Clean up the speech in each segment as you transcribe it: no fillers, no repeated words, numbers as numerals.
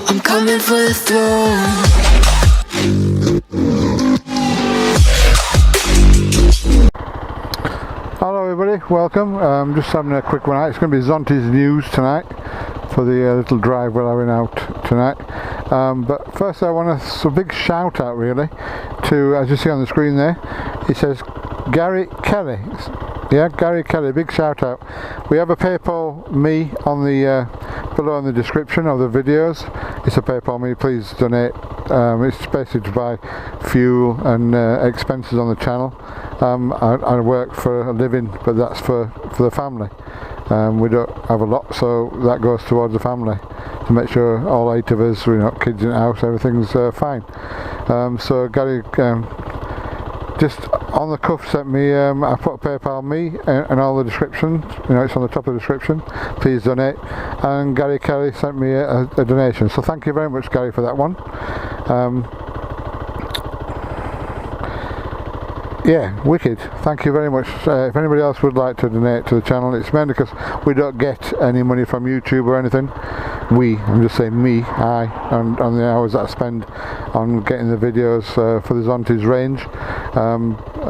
I'm coming for the throne. Hello everybody, welcome. Just having a quick one out. It's going to be Zontes news tonight for the little drive we're having out tonight. But first I want a big shout out really to, as you see on the screen there, it says Gary Kelly. Yeah, Gary Kelly, big shout out. We have a PayPal me on the below in the description of the videos. It's a PayPal me, please donate. It's basically to buy fuel and expenses on the channel. I work for a living, but that's for the family. We don't have a lot, so that goes towards the family to make sure all 8 of us, kids in the house, everything's fine. So Gary just on the cuff sent me, I put PayPal me and all the descriptions, it's on the top of the description, please donate, and Gary Kelly sent me a donation, so thank you very much Gary for that one. Yeah, wicked, thank you very much. If anybody else would like to donate to the channel, it's mainly because we don't get any money from YouTube or anything. I'm just saying me, on the hours that I spend on getting the videos for the Zontes range.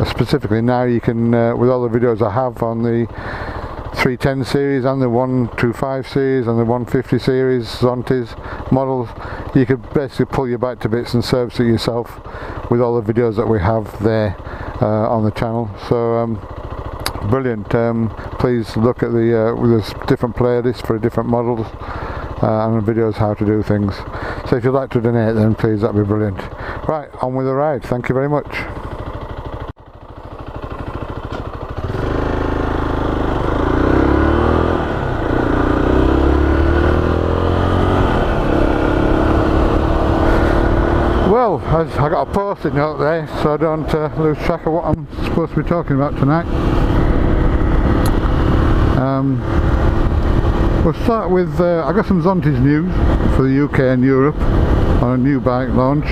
Specifically now you can, with all the videos I have on the 310 series and the 125 series and the 150 series Zontes models, you could basically pull your bike to bits and service it yourself with all the videos that we have there on the channel. So brilliant. Please look at the there's different playlists for different models and videos how to do things. So if you'd like to donate, then please, that'd be brilliant. Right, on with the ride. Thank you very much. Well, I got a post-it note there, so I don't lose track of what I'm supposed to be talking about tonight. We'll start with, I got some Zontes news for the UK and Europe on a new bike launch.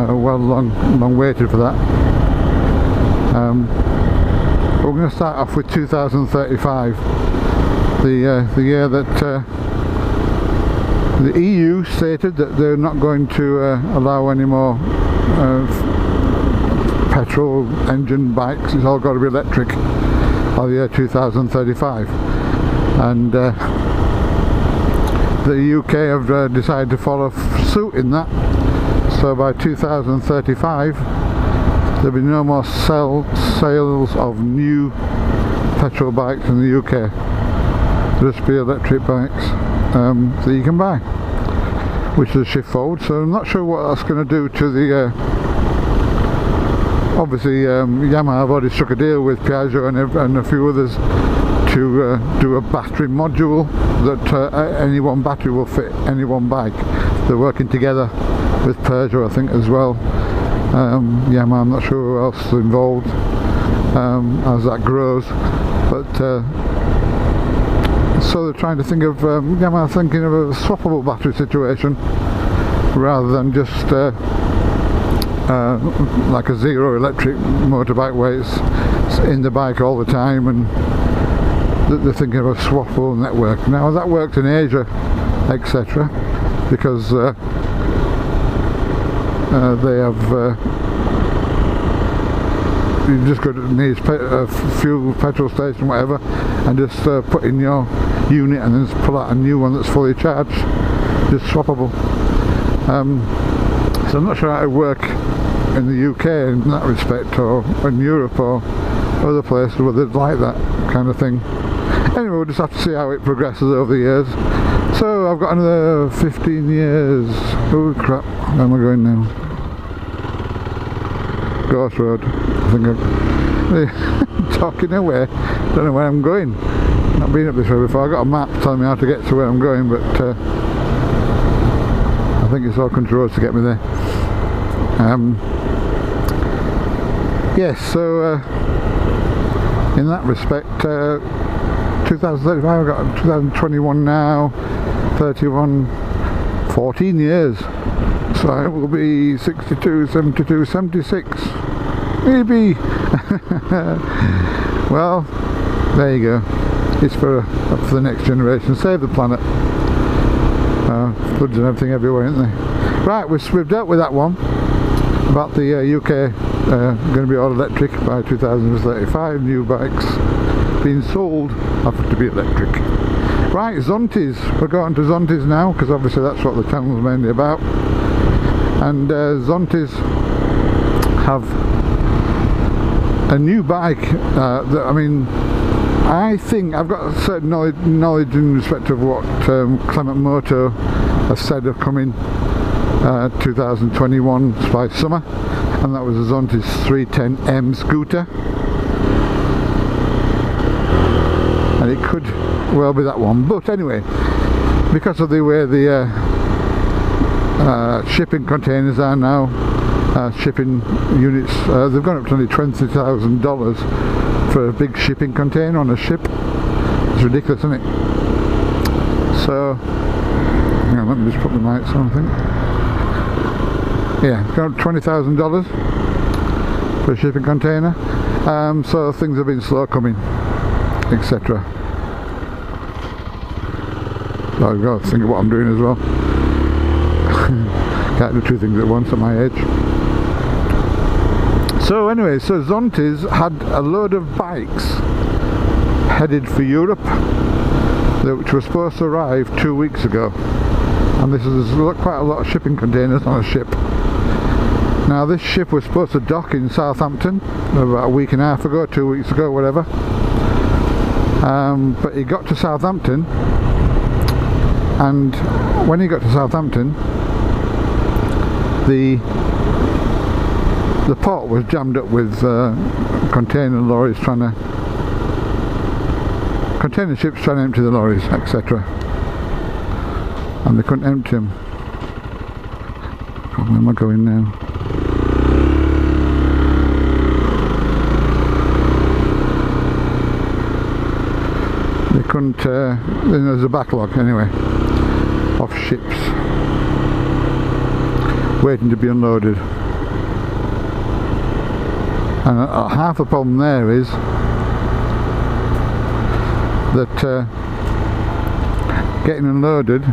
Long waited for that. We're going to start off with 2035, the year that the EU stated that they're not going to allow any more petrol engine bikes. It's all got to be electric by the year 2035, and the UK have decided to follow suit in that. So by 2035 there'll be no more sales of new petrol bikes in the UK. There'll just be electric bikes that you can buy, which is a shift forward. So I'm not sure what that's going to do to the obviously Yamaha have already struck a deal with Piaggio and a few others to do a battery module that any one battery will fit any one bike. They're working together with Peugeot, I think, as well. Yamaha, I'm not sure who else is involved as that grows, but so they're trying to think of, Yamaha thinking of a swappable battery situation rather than just like a zero electric motorbike where it's in the bike all the time, and they're thinking of a swappable network. Now that worked in Asia, etc., because they have you just go to the nearest fuel petrol station, whatever, and just put in your unit and then just pull out a new one that's fully charged, just swappable. So I'm not sure how it would work in the UK in that respect, or in Europe or other places where they'd like that kind of thing. Anyway, we'll just have to see how it progresses over the years. So I've got another 15 years. Oh crap, where am I going now? Ghost Road. I think I'm talking away. Don't know where I'm going. Not been up this way before. I got a map telling me how to get to where I'm going, but I think it's all country roads to get me there. Yes, so in that respect, 2035, I've got 2021 now, 31, 14 years. So I will be 62, 72, 76, maybe. Well, there you go. It's for the next generation. Save the planet. Floods and everything everywhere, isn't there? Right, we've dealt with that one about the UK going to be all electric by 2035. New bikes being sold have to be electric. Right, Zontes. We're going to Zontes now because obviously that's what the channel's mainly about. And Zontes have a new bike that, I mean, I think I've got a certain knowledge in respect of what Clement Moto has said of coming 2021 by summer, and that was a Zontes 310M scooter, and it could well be that one. But anyway, because of the way the shipping containers are now, shipping units, they've gone up to nearly $20,000 for a big shipping container on a ship. It's ridiculous, isn't it? So, hang on, let me just put the lights on, I think. Yeah, got $20,000 for a shipping container. So things have been slow coming, etc. So I've got to think of what I'm doing as well. Can't do two things at once at my age. So anyway, so Zontes had a load of bikes headed for Europe, which were supposed to arrive 2 weeks ago. And this is quite a lot of shipping containers on a ship. Now this ship was supposed to dock in Southampton about a week and a half ago, 2 weeks ago, whatever. But he got to Southampton, and when he got to Southampton, the port was jammed up with container lorries container ships trying to empty the lorries, etc. And they couldn't empty them. Where am I going now? They couldn't, then there's a backlog anyway of ships waiting to be unloaded. And half the problem there is that getting unloaded,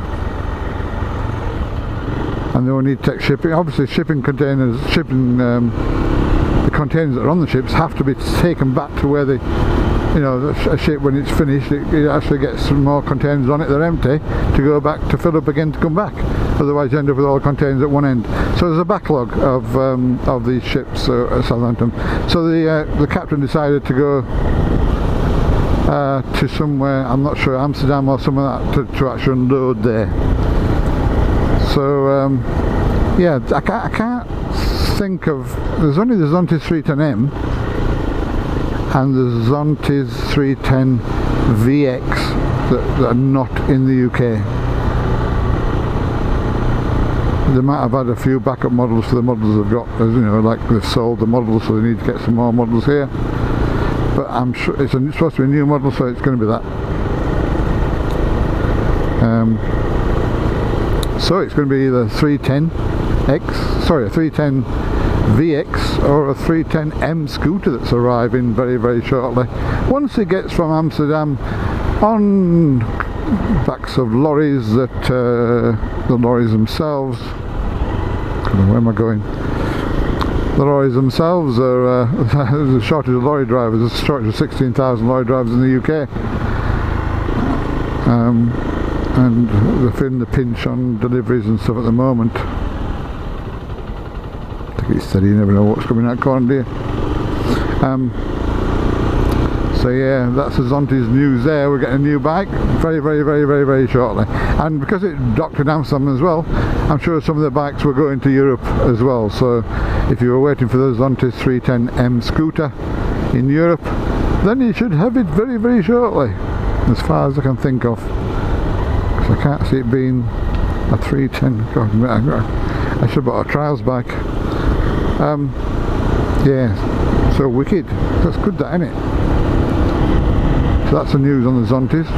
and they will need to take shipping. Obviously, shipping containers, the containers that are on the ships have to be taken back to where they, you know, a ship when it's finished, it actually gets some more containers on it that are empty to go back to fill up again to come back. Otherwise, you end up with all the containers at one end. So there's a backlog of these ships at Southampton. So the captain decided to go to somewhere, I'm not sure, Amsterdam or somewhere like that, to actually unload there. So yeah, I can't think of. There's only the Zontes 310M and the Zontes 310 VX that are not in the UK. They might have had a few backup models for the models they've got, as you know, like they've sold the models, so they need to get some more models here. But I'm sure it's supposed to be a new model, so it's going to be that. So it's going to be either a 310 VX or a 310M scooter that's arriving very, very shortly. Once it gets from Amsterdam on backs of lorries that the lorries themselves, where am I going? The lorries themselves are there's a shortage of lorry drivers. There's a shortage of 16,000 lorry drivers in the UK, and they're feeling the pinch on deliveries and stuff at the moment. Take it steady, you never know what's coming out corner, do you? So yeah, that's the Zontes news there. We're getting a new bike very, very, very, very, very shortly. And because it docked in Amsterdam as well, I'm sure some of the bikes were going to Europe as well. So if you were waiting for the Zontes 310M scooter in Europe, then you should have it very, very shortly, as far as I can think of. Because I can't see it being a 310. God, I should have bought a trials bike. Yeah, so wicked. That's good, that, isn't it? So that's the news on the Zontes.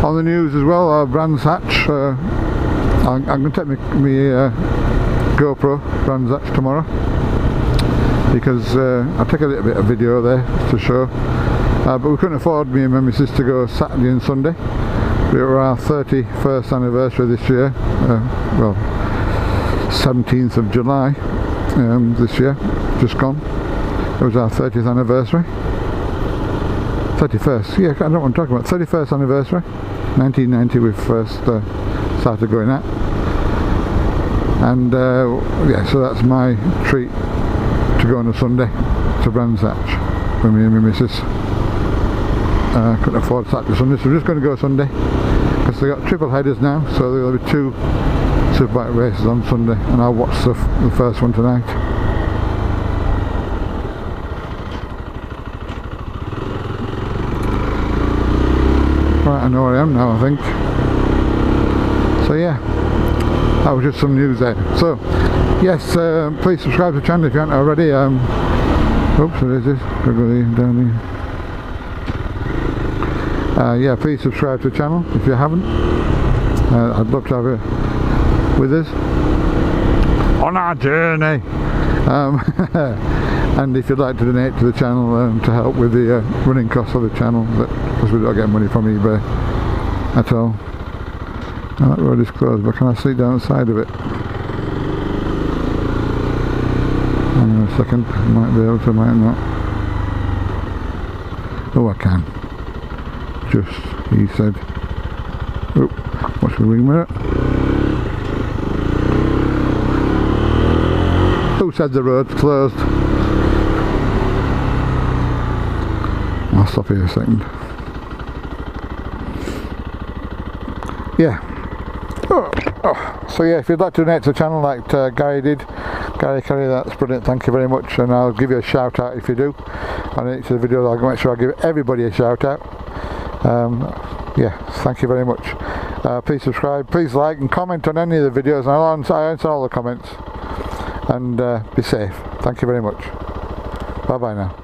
On the news as well, our Brands Hatch. I'm going to take my GoPro Brands Hatch tomorrow, because I'll take a little bit of video there to show. But we couldn't afford, me and my missus, to go Saturday and Sunday. We were our 31st anniversary this year, well, 17th of July this year, just gone. It was our 30th anniversary. 31st, yeah, I don't know what I'm talking about. 31st anniversary, 1990 we first started going out. And yeah, so that's my treat to go on a Sunday to Brands Hatch with me and my missus. Couldn't afford Saturday Sunday, so we're just going to go Sunday because they got triple headers now, so there'll be 2 superbike races on Sunday, and I'll watch the first one tonight. Right, I know where I am now, I think. So yeah, that was just some news there. So yes, please subscribe to the channel if you haven't already. Oops, there it is. Gotta go down here. Yeah, please subscribe to the channel if you haven't. I'd love to have you with us on our journey. And if you'd like to donate to the channel to help with the running costs of the channel, because we don't get money from eBay at all. Now that road is closed, but can I see down the side of it? Hang on a second, I might be able to, might not. Oh, I can. Just, he said. Oh, what's the ring minute? Who said the road's closed? I'll stop here a second. Yeah. So yeah, if you'd like to donate to the channel like Gary did, Gary Curry, that's brilliant, thank you very much, and I'll give you a shout out if you do on each of the videos. I'll make sure I give everybody a shout out. Yeah, thank you very much. Please subscribe, please like and comment on any of the videos, and I answer all the comments, and be safe. Thank you very much. Bye bye now.